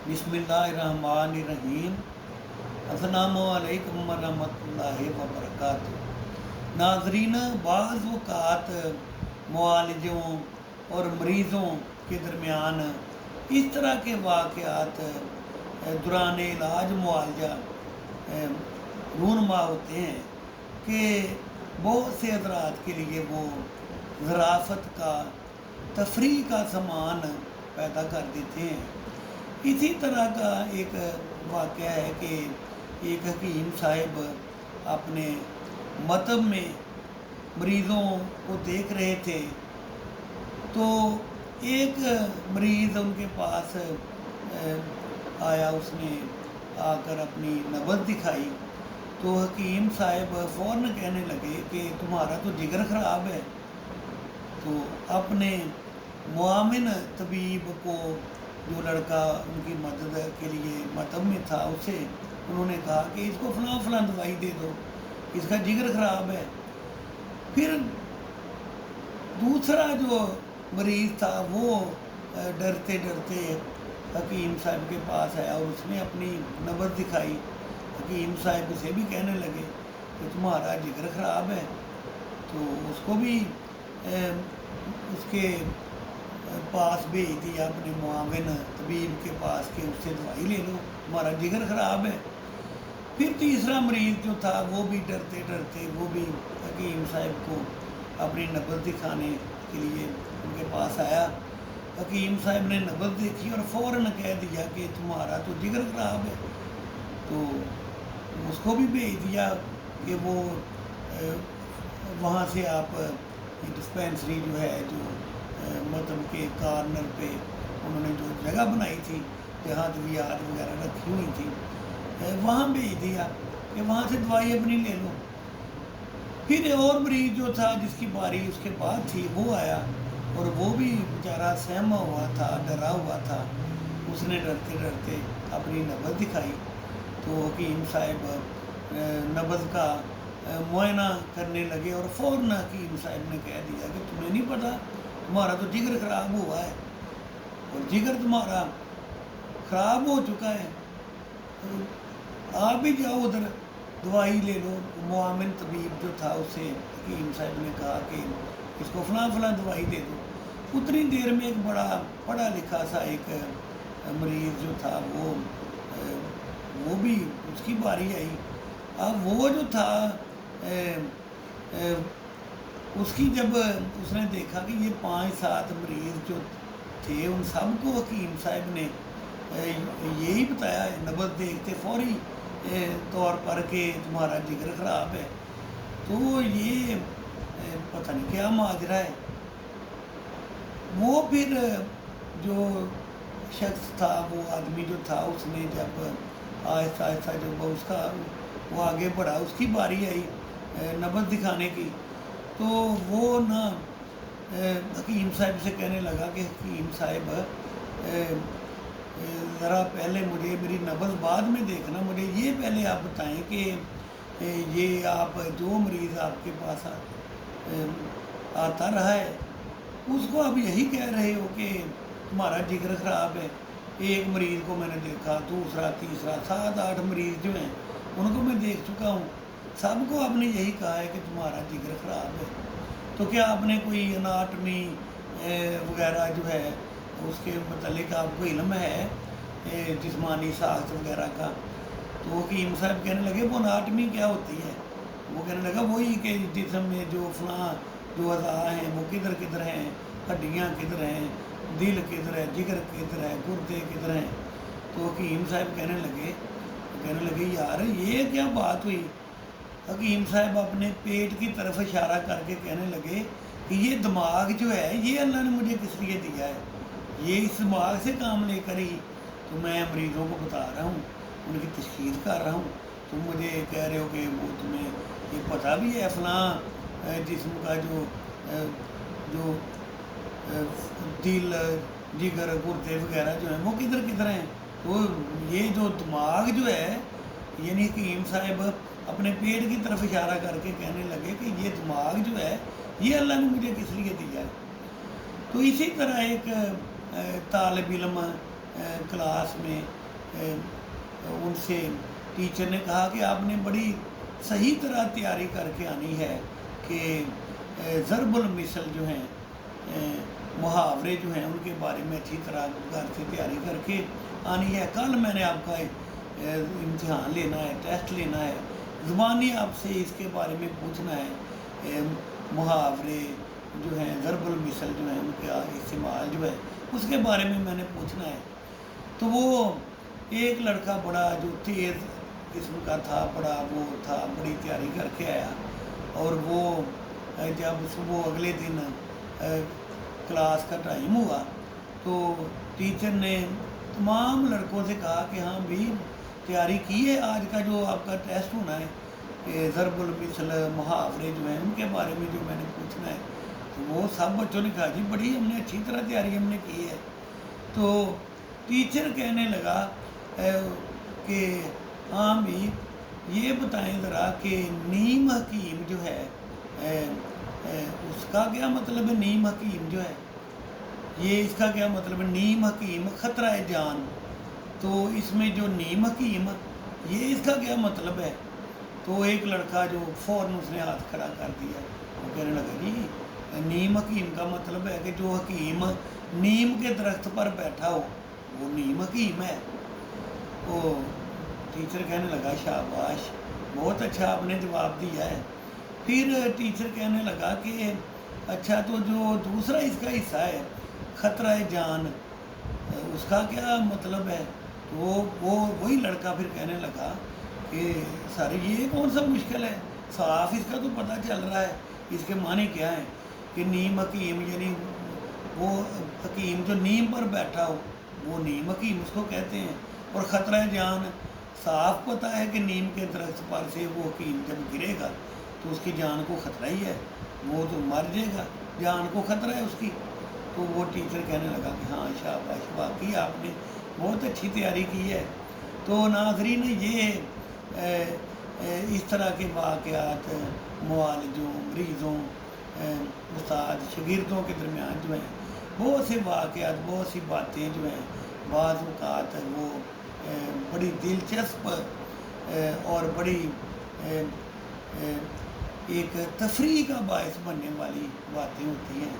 बिस्मिल्लाहिर्रहमानिर्रहीम। अस्सलामुअलैकुम वरहमतुल्लाहि वबरकातुहू। नाज़रीन, बाज़ औक़ात मुआलिजों और मरीज़ों के दरमियान इस तरह के वाक़यात दौरान इलाज मुआलजा रूनमा होते हैं कि बहुत से हज़रात के लिए वो ज़राफ़त का, तफरीह का सामान पैदा कर देते हैं। इसी तरह का एक वाक़या है कि एक हकीम साहिब अपने मतब में मरीज़ों को देख रहे थे, तो एक मरीज़ उनके पास आया। उसने आकर अपनी नबज़ दिखाई तो हकीम साहिब फ़ौरन कहने लगे कि तुम्हारा तो जिगर ख़राब है। तो अपने मुआमिन तबीब को, जो लड़का उनकी मदद के लिए मतब में था, उसे उन्होंने कहा कि इसको फ़लाँ फ़लाँ दवाई दे दो, इसका जिगर ख़राब है। फिर दूसरा जो मरीज़ था वो डरते डरते हकीम साहब के पास आया और उसने अपनी नबज़ दिखाई। हकीम साहब उसे भी कहने लगे कि तुम्हारा जिगर ख़राब है। तो उसको भी उसके पास भेज दिया, अपने मुआविन तबीब के पास, कि उससे दवाई ले लो, तुम्हारा जिगर ख़राब है। फिर तीसरा मरीज़ जो था वो भी डरते डरते वो भी हकीम साहब को अपनी नबज़ दिखाने के लिए उनके पास आया। हकीम साहब ने नबज़ देखी और फ़ौरन कह दिया कि तुम्हारा तो जिगर ख़राब है। तो उसको भी भेज दिया कि वो वहाँ से आप डिस्पेंसरी जो है, जो मतलब के कॉर्नर पे उन्होंने जो जगह बनाई थी जहाँ तबीयत वगैरह रखी हुई थी, वहाँ भेज दिया कि वहाँ से दवाई अपनी ले लो। फिर और मरीज़ जो था, जिसकी बारी उसके बाद थी, वो आया और वो भी बेचारा सहमा हुआ था, डरा हुआ था। उसने डरते डरते अपनी नबज़ दिखाई तो हकीम साहब नबज़ का मुआयना करने लगे और फ़ौरन हकीम साहब ने कह दिया कि तुम्हें नहीं पता, तुम्हारा तो जिगर ख़राब हुआ है और जिगर तुम्हारा ख़राब हो चुका है, तो आप भी जाओ उधर दवाई ले लो। मुआमिन तबीब जो था उससे हकीम साहब ने कहा कि इसको फ़लाँ फ़लाँ दवाई दे दो। उतनी देर में एक बड़ा पढ़ा लिखा सा एक मरीज़ जो था वो भी, उसकी बारी आई। अब वो जो था उसकी जब उसने देखा कि ये 5-7 मरीज़ जो थे, उन सबको हकीम साहब ने यही बताया, नबज़ देखते फौरी तौर पर कि तुम्हारा जिगर ख़राब है। तो ये पता नहीं क्या माजरा है। वो फिर जो शख्स था, वो आदमी जो था, उसने जब आहिस्ता आहिस्ता जब उसका वो आगे बढ़ा, उसकी बारी आई नबज़ दिखाने की, तो वो ना हकीम साहब से कहने लगा कि हकीम साहब ज़रा पहले मुझे मेरी नबज़ बाद में देखना, मुझे ये पहले आप बताएं कि ये आप जो मरीज़ आपके पास आता रहा है, उसको आप यही कह रहे हो कि तुम्हारा जिगर ख़राब है। एक मरीज़ को मैंने देखा, दूसरा, तीसरा, 7-8 मरीज़ जो हैं उनको मैं देख चुका हूँ, सबको आपने यही कहा है कि तुम्हारा जिगर ख़राब है। तो क्या आपने कोई अनाटमी वगैरह जो है उसके मतलब आपको इल्म है जिस्मानी साख्त वगैरह का? तो हकीम साहब कहने लगे वो अनाटमी क्या होती है? वो कहने लगा वही कि जिस्म में जो फ़लाँ जो अज़ा हैं वो किधर किधर हैं, हड्डियाँ किधर हैं, दिल किधर है, जिगर किधर है, गुर्दे किधर हैं। तो हकीम साहब कहने लगे यार ये क्या बात हुई? हकीम साहब अपने पेट की तरफ इशारा करके कहने लगे कि ये दिमाग जो है, ये अल्लाह ने मुझे किस लिए दिया है, ये इस दिमाग से काम लेकर ही तो मैं मरीज़ों को बता रहा हूँ, उनकी तशखीस कर रहा हूँ। तुम मुझे कह रहे हो कि वो तुम्हें ये पता भी है फ़लाँ जिस्म का जो जो दिल, जिगर, गुर्दे वगैरह जो हैं वो किधर किधर हैं। तो ये जो दिमाग जो है, यानी हकीम साहब अपने पेट की तरफ इशारा करके कहने लगे कि ये दिमाग जो है, ये अल्लाह ने मुझे किस लिए दिया है। तो इसी तरह एक तालिब इल्म کلاس میں ان سے ٹیچر نے کہا کہ آپ نے بڑی صحیح طرح تیاری کر کے آنی ہے کہ ضرب المثل جو ہیں محاورے جو ہیں ان کے بارے میں اچھی طرح گھر سے تیاری کر کے آنی ہے. کل میں نے آپ کا امتحان لینا ہے، ٹیسٹ لینا ہے، زبانی آپ سے اس کے بارے میں پوچھنا ہے، محاورے جو ہیں ضرب المثل جو ہیں ان کا استعمال جو ہے اس کے بارے میں نے پوچھنا ہے. تو وہ ایک لڑکا بڑا جو تیز قسم کا تھا، بڑا وہ تھا، بڑی تیاری کر کے آیا، اور وہ جب صبح اگلے دن کلاس کا ٹائم ہوا تو ٹیچر نے تمام لڑکوں سے کہا کہ ہاں بھی تیاری کی ہے آج کا جو آپ کا ٹیسٹ ہونا ہے کہ ضرب المثل محاورے جو ہیں ان کے بارے میں جو میں نے پوچھنا ہے. تو وہ سب بچوں نے کہا جی بڑی ہم نے اچھی طرح تیاری ہم نے کی ہے. تو ٹیچر کہنے لگا کہ ہاں بھی یہ بتائیں ذرا کہ نیم حکیم جو ہے اس کا کیا مطلب ہے؟ نیم حکیم جو ہے یہ اس کا کیا مطلب ہے؟ نیم حکیم خطرہ جان، تو اس میں جو نیم حکیم یہ اس کا کیا مطلب ہے؟ تو ایک لڑکا جو فوراً اس نے ہاتھ کھڑا کر دیا، وہ کہنے لگا جی نیم حکیم کا مطلب ہے کہ جو حکیم نیم کے درخت پر بیٹھا ہو وہ نیم حکیم ہے. وہ ٹیچر کہنے لگا شاباش، بہت اچھا آپ نے جواب دیا ہے. پھر ٹیچر کہنے لگا کہ اچھا تو جو دوسرا اس کا حصہ ہے خطرہ جان اس کا کیا مطلب ہے؟ تو وہی لڑکا پھر کہنے لگا کہ سر یہ کون سا مشکل ہے، صاف اس کا تو پتہ چل رہا ہے. اس کے معنی کیا ہیں کہ نیم حکیم یعنی وہ حکیم جو نیم پر بیٹھا ہو وہ نیم حکیم اس کو کہتے ہیں، اور خطرہ جان صاف پتہ ہے کہ نیم کے درخت پر سے وہ حکیم جب گرے گا تو اس کی جان کو خطرہ ہی ہے، وہ تو مر جائے گا، جان کو خطرہ ہے اس کی. تو وہ ٹیچر کہنے لگا کہ ہاں شاباش واقعی آپ نے بہت اچھی تیاری کی ہے. تو ناظرین یہ اس طرح کے واقعات معالجوں، مریضوں، استاد شاگردوں کے درمیان جو ہیں بہت سے واقعات، بہت سی باتیں جو ہیں بعض اوقات وہ بڑی دلچسپ اور بڑی ایک تفریح کا باعث بننے والی باتیں ہوتی ہیں.